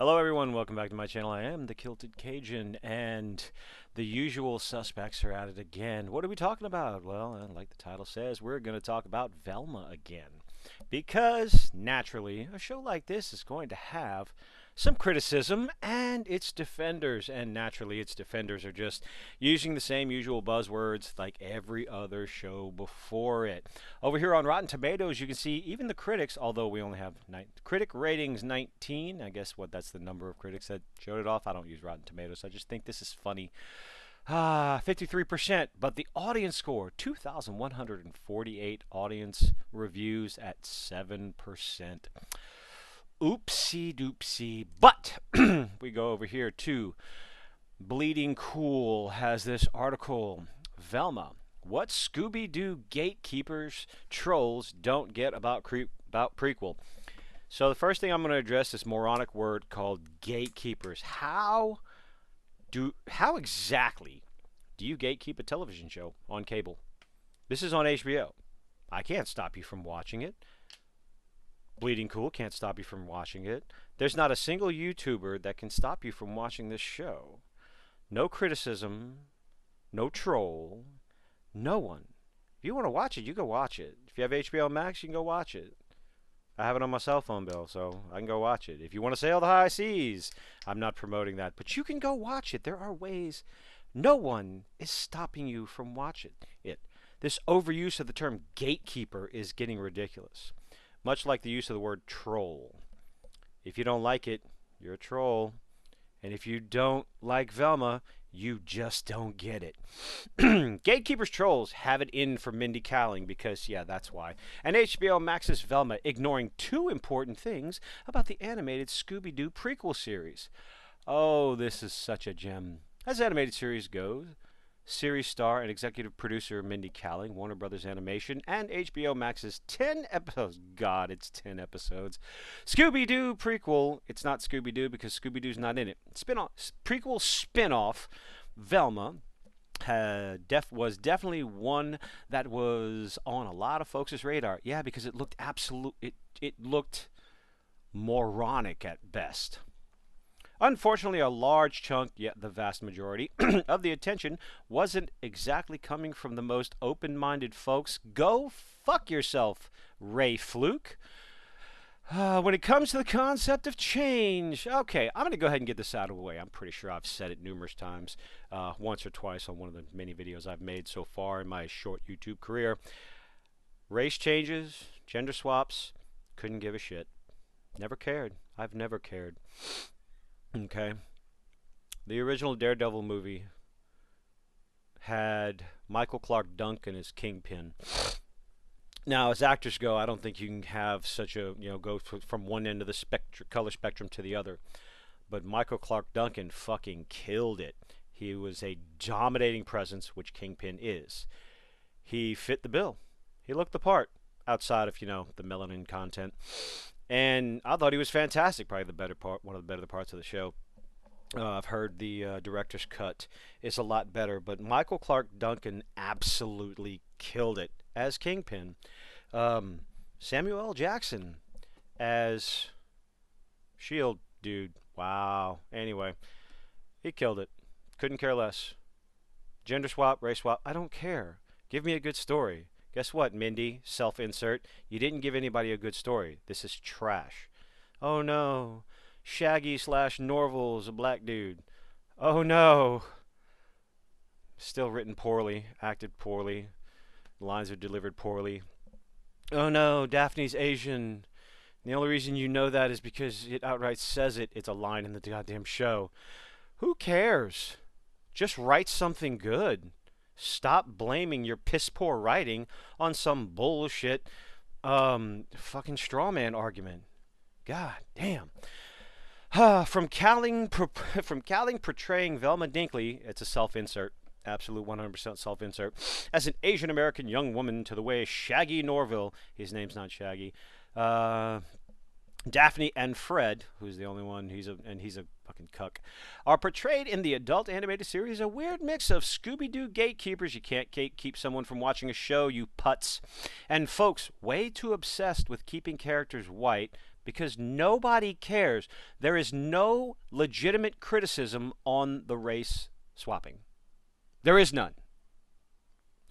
Hello everyone, welcome back to my channel. I am the Kilted Cajun, and the usual suspects are at it again. What are we talking about? Well, like the title says, we're going to talk about Velma again. Because, naturally, a show like this is going to have some criticism and its defenders, and naturally its defenders are just using the same usual buzzwords like every other show before it. Over here on Rotten Tomatoes, you can see even the critics, although we only have critic ratings 19, I guess that's the number of critics that showed it off. I don't use Rotten Tomatoes, I just think this is funny. 53%, but the audience score, 2,148 audience reviews at 7%. Oopsie doopsie. But we go over here to Bleeding Cool has this article. Velma, what Scooby-Doo gatekeepers trolls don't get about prequel. So the first thing I'm going to address is this moronic word called gatekeepers. How exactly do you gatekeep a television show on cable? This is on HBO. I can't stop you from watching it. Bleeding Cool can't stop you from watching it. There's not a single YouTuber that can stop you from watching this show. No criticism, no troll, no one. If you want to watch it, you go watch it. If you have HBO Max, you can go watch it. I have it on my cell phone bill, so I can go watch it. If you want to sail the high seas, I'm not promoting that, but you can go watch it. There are ways. No one is stopping you from watching it. This overuse of the term gatekeeper is getting ridiculous. Much like the use of the word troll. If you don't like it, you're a troll. And if you don't like Velma, you just don't get it. Gatekeepers trolls have it in for Mindy Kaling because, yeah, that's why. And HBO Max's Velma ignoring two important things about the animated Scooby-Doo prequel series. Oh, this is such a gem. As animated series goes, series star and executive producer Mindy Kaling, Warner Brothers Animation, and HBO Max's 10 episodes. God, it's 10 episodes. Scooby-Doo prequel. It's not Scooby-Doo because Scooby-Doo's not in it. Prequel spin-off, Velma, was definitely one that was on a lot of folks' radar. Yeah, because it looked it looked moronic at best. Unfortunately, a large chunk, yet the vast majority, of the attention wasn't exactly coming from the most open-minded folks. Go fuck yourself, Ray Fluke. When it comes to the concept of change, okay, I'm going to go ahead and get this out of the way. I'm pretty sure I've said it numerous times, once or twice on one of the many videos I've made so far in my short YouTube career. Race changes, gender swaps, couldn't give a shit. Never cared. I've never cared. Okay. The original Daredevil movie had Michael Clark Duncan as Kingpin. Now, as actors go, I don't think you can have such a, go from one end of the color spectrum to the other. But Michael Clark Duncan fucking killed it. He was a dominating presence, which Kingpin is. He fit the bill. He looked the part, outside of, the melanin content. And I thought he was fantastic. Probably one of the better parts of the show. I've heard the director's cut is a lot better, but Michael Clark Duncan absolutely killed it as Kingpin. Samuel L. Jackson as Shield dude. Wow. Anyway, he killed it. Couldn't care less. Gender swap, race swap, I don't care. Give me a good story. Guess what, Mindy? Self-insert. You didn't give anybody a good story. This is trash. Oh no. Shaggy/Norval's a black dude. Oh no. Still written poorly. Acted poorly. Lines are delivered poorly. Oh no. Daphne's Asian. The only reason you know that is because it outright says it. It's a line in the goddamn show. Who cares? Just write something good. Stop blaming your piss-poor writing on some bullshit fucking straw man argument. God damn. From Kaling portraying Velma Dinkley, it's a self-insert, absolute 100% self-insert, as an Asian American young woman to the way Shaggy Norville, his name's not Shaggy, Daphne and Fred, who's the only one, he's a fucking cuck, are portrayed in the adult animated series a weird mix of Scooby-Doo gatekeepers. You can't keep someone from watching a show, you putz. And folks way too obsessed with keeping characters white, because nobody cares. There is no legitimate criticism on the race swapping. There is none.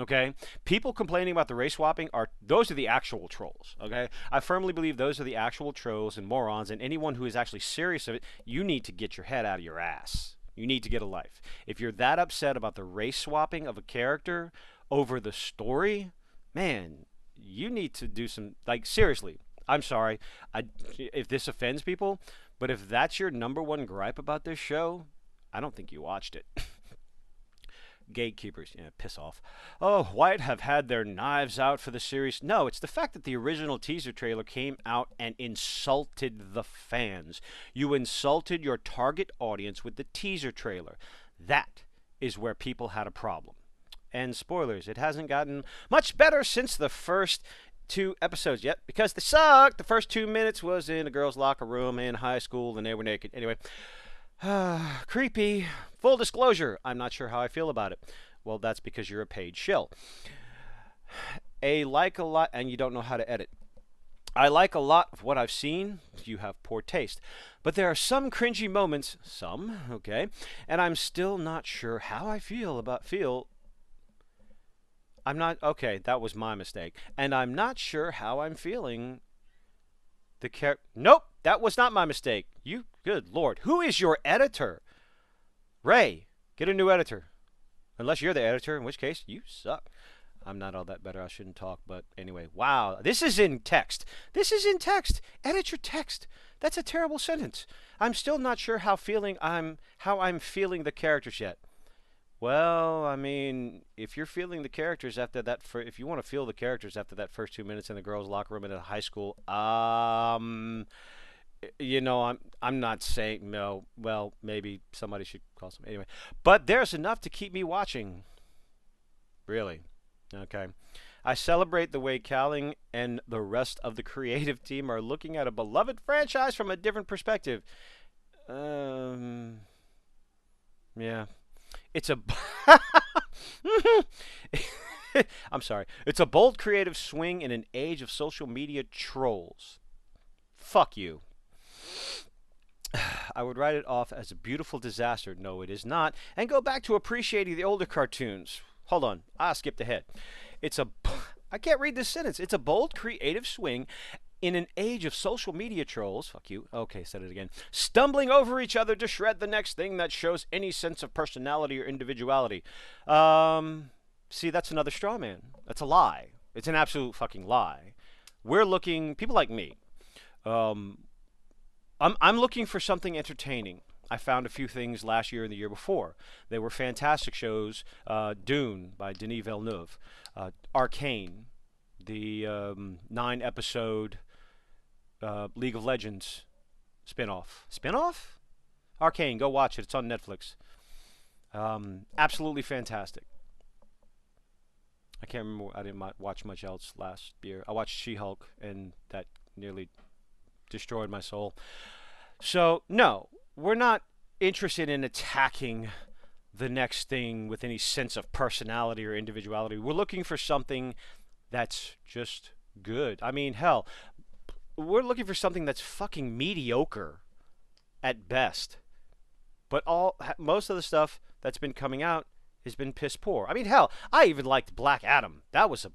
Okay? People complaining about the race swapping those are the actual trolls. Okay? I firmly believe those are the actual trolls and morons, and anyone who is actually serious of it, you need to get your head out of your ass. You need to get a life. If you're that upset about the race swapping of a character over the story, man, you need to do some, like, seriously. I'm sorry if this offends people, but if that's your number one gripe about this show, I don't think you watched it. Gatekeepers, yeah, piss off. Oh, White have had their knives out for the series. No, it's the fact that the original teaser trailer came out and insulted the fans. You insulted your target audience with the teaser trailer. That is where people had a problem. And spoilers, it hasn't gotten much better since the first 2 episodes yet, because they sucked. The first 2 minutes was in a girl's locker room in high school and they were naked. Anyway, creepy. Full disclosure, I'm not sure how I feel about it. Well, that's because you're a paid shill. I like a lot, and you don't know how to edit. I like a lot of what I've seen. You have poor taste. But there are some cringy moments, okay, and I'm still not sure how I feel. I'm not, okay, that was my mistake. And I'm not sure how I'm feeling. Nope, that was not my mistake. You, good Lord. Who is your editor? Ray, get a new editor. Unless you're the editor, in which case, you suck. I'm not all that better. I shouldn't talk, but anyway. Wow, this is in text. This is in text. Edit your text. That's a terrible sentence. I'm still not sure how I'm feeling the characters yet. Well, I mean, if you're feeling the characters after that, if you want to feel the characters after that first 2 minutes in the girls' locker room in a high school, you know, I'm not saying no. Well, maybe somebody should call some anyway. But there's enough to keep me watching. Really, okay. I celebrate the way Calling and the rest of the creative team are looking at a beloved franchise from a different perspective. Yeah. It's a I'm sorry. It's a bold creative swing in an age of social media trolls. Fuck you. I would write it off as a beautiful disaster. No, it is not. And go back to appreciating the older cartoons. Hold on. I skipped ahead. I can't read this sentence. It's a bold creative swing in an age of social media trolls, fuck you, okay, said it again, stumbling over each other to shred the next thing that shows any sense of personality or individuality. See, that's another straw man. That's a lie. It's an absolute fucking lie. People like me, I'm looking for something entertaining. I found a few things last year and the year before. They were fantastic shows. Dune by Denis Villeneuve. Arcane, the 9-episode League of Legends spinoff. Spinoff? Arcane, go watch it. It's on Netflix. Absolutely fantastic. I can't remember. I didn't watch much else last year. I watched She-Hulk, and that nearly destroyed my soul. So, no, we're not interested in attacking the next thing with any sense of personality or individuality. We're looking for something that's just good. I mean, hell, we're looking for something that's fucking mediocre at best. But most of the stuff that's been coming out has been piss poor. I mean, hell, I even liked Black Adam. That was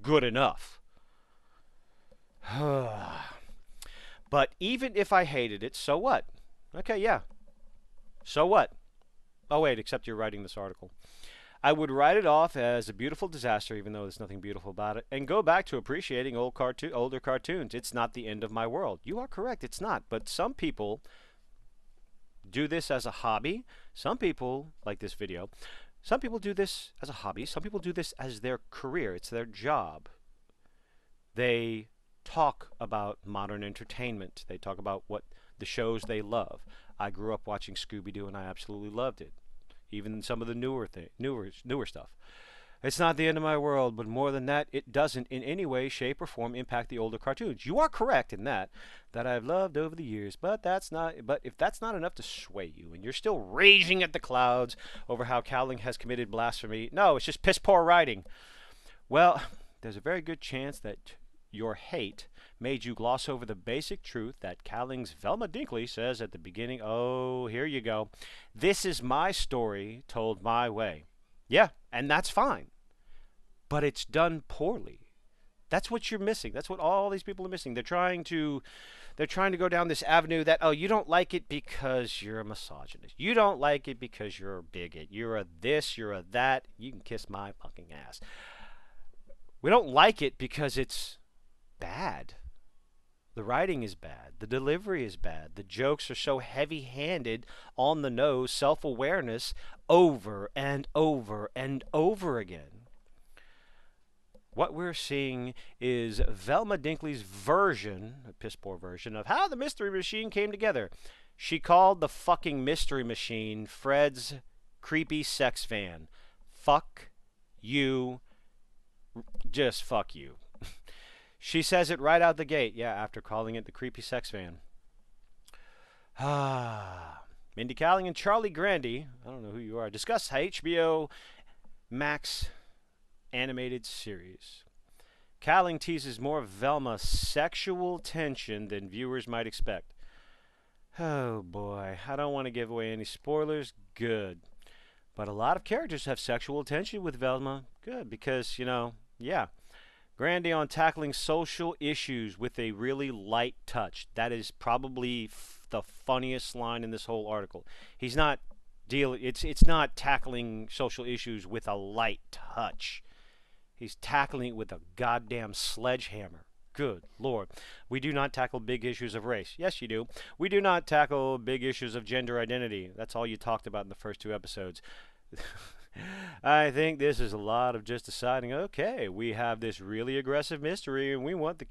good enough. But even if I hated it, so what? Okay, yeah. So what? Oh, wait, except you're writing this article. I would write it off as a beautiful disaster, even though there's nothing beautiful about it, and go back to appreciating older cartoons. It's not the end of my world. You are correct, it's not. But some people do this as a hobby. Some people, like this video, some people do this as a hobby. Some people do this as their career. It's their job. They talk about modern entertainment. They talk about what the shows they love. I grew up watching Scooby-Doo, and I absolutely loved it. Even some of the newer stuff. It's not the end of my world, but more than that, it doesn't in any way, shape, or form impact the older cartoons. You are correct in that I've loved over the years, but if that's not enough to sway you, and you're still raging at the clouds over how Cowling has committed blasphemy, no, it's just piss poor writing. Well, there's a very good chance that your hate made you gloss over the basic truth that Calling's Velma Dinkley says at the beginning. Oh, here you go. This is my story told my way. Yeah, and that's fine. But it's done poorly. That's what you're missing. That's what all these people are missing. They're trying to go down this avenue that, oh, you don't like it because you're a misogynist. You don't like it because you're a bigot. You're a this, you're a that. You can kiss my fucking ass. We don't like it because it's bad. The writing is bad. The delivery is bad. The jokes are so heavy-handed, on the nose, self-awareness over and over and over again. What we're seeing is Velma Dinkley's version, a piss poor version, of how the Mystery Machine came together. She called the fucking Mystery Machine Fred's creepy sex van. Fuck you. Just fuck you. She says it right out the gate, yeah, after calling it the creepy sex van. Mindy Kaling and Charlie Grandy, I don't know who you are, discuss HBO Max animated series. Kaling teases more Velma sexual tension than viewers might expect. Oh boy, I don't want to give away any spoilers. Good. But a lot of characters have sexual tension with Velma. Good, because, yeah. Grandy on tackling social issues with a really light touch. That is probably the funniest line in this whole article. He's not it's not tackling social issues with a light touch. He's tackling it with a goddamn sledgehammer. Good Lord. We do not tackle big issues of race. Yes, you do. We do not tackle big issues of gender identity. That's all you talked about in the first 2 episodes. I think this is a lot of just deciding, okay, we have this really aggressive mystery and we want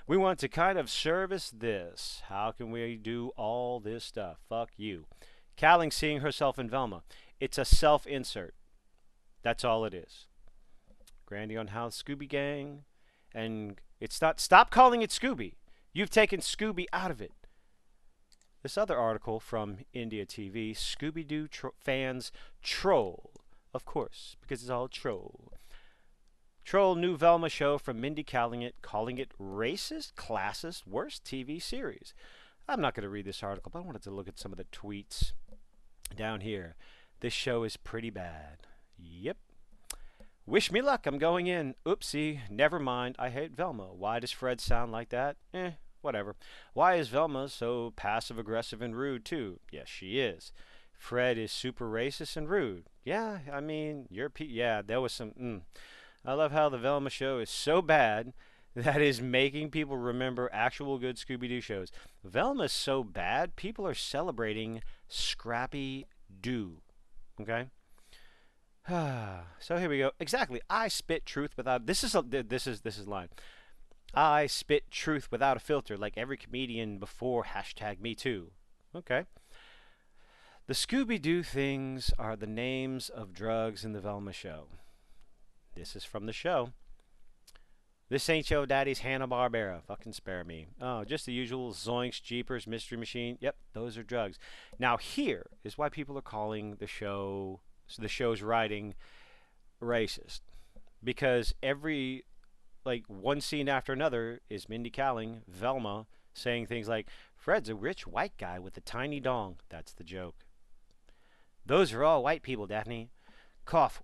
we want to kind of service this. How can we do all this stuff? Fuck you. Kaling seeing herself in Velma. It's a self-insert. That's all it is. Grandy on how Scooby Gang, and it's not. Stop calling it Scooby. You've taken Scooby out of it. This other article from India TV, Scooby-Doo fans troll, of course, because it's all troll. Troll new Velma show from Mindy Kaling, calling it racist, classist, worst TV series. I'm not going to read this article, but I wanted to look at some of the tweets down here. This show is pretty bad. Yep. Wish me luck, I'm going in. Oopsie, never mind, I hate Velma. Why does Fred sound like that? Whatever. Why is Velma so passive-aggressive and rude, too? Yes, she is. Fred is super racist and rude. Yeah, I mean, yeah, there was some... I love how the Velma show is so bad that is making people remember actual good Scooby-Doo shows. Velma's so bad, people are celebrating Scrappy-Doo. Okay? So here we go. Exactly. I spit truth without... This is line. I spit truth without a filter, like every comedian before #MeToo. Okay. The Scooby-Doo things are the names of drugs in the Velma show. This is from the show. This ain't your daddy's Hanna-Barbera. Fucking spare me. Oh, just the usual Zoinks, Jeepers, Mystery Machine. Yep, those are drugs. Now here is why people are calling the show's writing racist. Because one scene after another is Mindy Kaling, Velma, saying things like, Fred's a rich white guy with a tiny dong. That's the joke. Those are all white people, Daphne. Cough.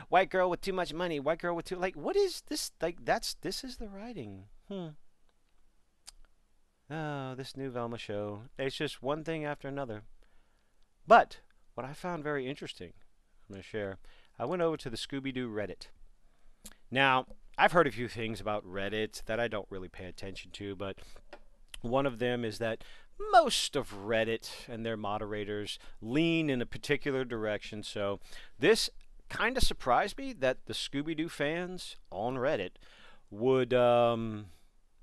White girl with too much money. White girl with too... what is this? This is the writing. Oh, this new Velma show. It's just one thing after another. But what I found very interesting, I'm going to share. I went over to the Scooby-Doo Reddit. Now, I've heard a few things about Reddit that I don't really pay attention to, but one of them is that most of Reddit and their moderators lean in a particular direction. So this kind of surprised me that the Scooby-Doo fans on Reddit would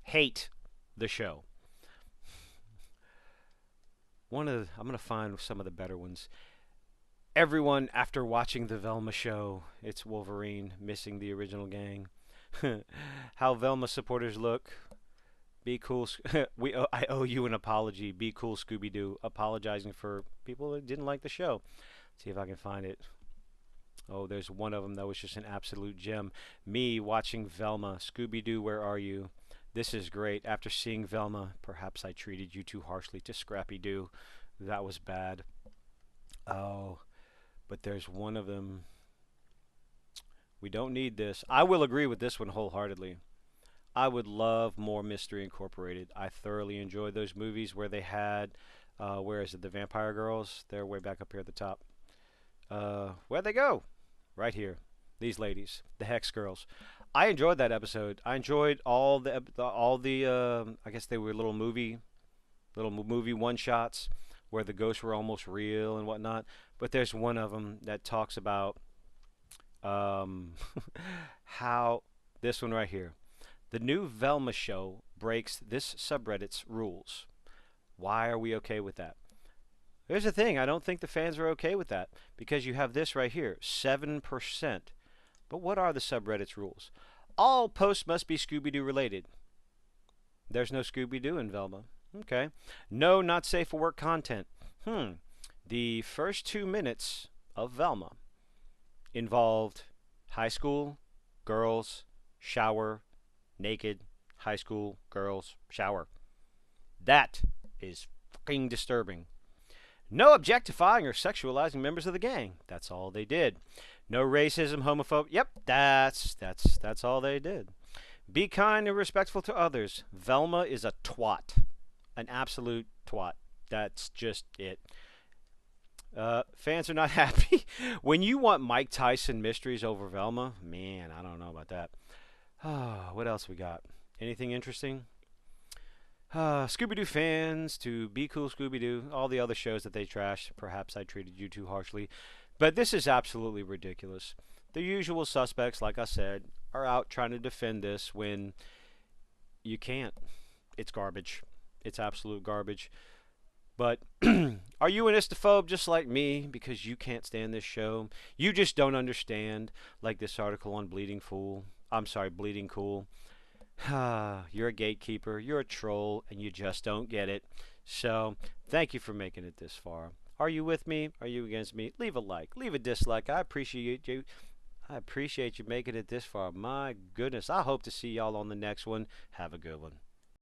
hate the show. I'm going to find some of the better ones. Everyone, after watching the Velma show, it's Wolverine missing the original gang. How Velma supporters look. Be cool. I owe you an apology. Be cool, Scooby-Doo. Apologizing for people that didn't like the show. See if I can find it. Oh, there's one of them that was just an absolute gem. Me watching Velma. Scooby-Doo, where are you? This is great. After seeing Velma, perhaps I treated you too harshly to Scrappy Doo. That was bad. Oh, but there's one of them. We don't need this. I will agree with this one wholeheartedly. I would love more Mystery Incorporated. I thoroughly enjoyed those movies where they had, where is it, the Vampire Girls? They're way back up here at the top. Where'd they go? Right here. These ladies, the Hex Girls. I enjoyed that episode. I enjoyed all the I guess they were little movie one shots where the ghosts were almost real and whatnot. But there's one of them that talks about um, how this one right here. The new Velma show breaks this subreddit's rules. Why are we okay with that? Here's the thing. I don't think the fans are okay with that because you have this right here, 7%. But what are the subreddit's rules? All posts must be Scooby-Doo related. There's no Scooby-Doo in Velma. Okay. No, not safe for work content. The first 2 minutes of Velma involved high school, girls, shower, naked, high school, girls, shower. That is fucking disturbing. No objectifying or sexualizing members of the gang. That's all they did. No racism, homophobia. Yep, that's all they did. Be kind and respectful to others. Velma is a twat. An absolute twat. That's just it. Fans are not happy. When you want Mike Tyson mysteries over Velma, man, I don't know about that. What else we got? Anything interesting? Scooby-Doo fans to Be Cool Scooby-Doo, all the other shows that they trash. Perhaps I treated you too harshly. But this is absolutely ridiculous. The usual suspects, like I said, are out trying to defend this when you can't. It's garbage. It's absolute garbage. But are you an istophobe just like me because you can't stand this show? You just don't understand, like this article on Bleeding Fool. I'm sorry, Bleeding Cool. You're a gatekeeper, you're a troll, and you just don't get it. So, thank you for making it this far. Are you with me? Are you against me? Leave a like, leave a dislike. I appreciate you. I appreciate you making it this far. My goodness. I hope to see y'all on the next one. Have a good one.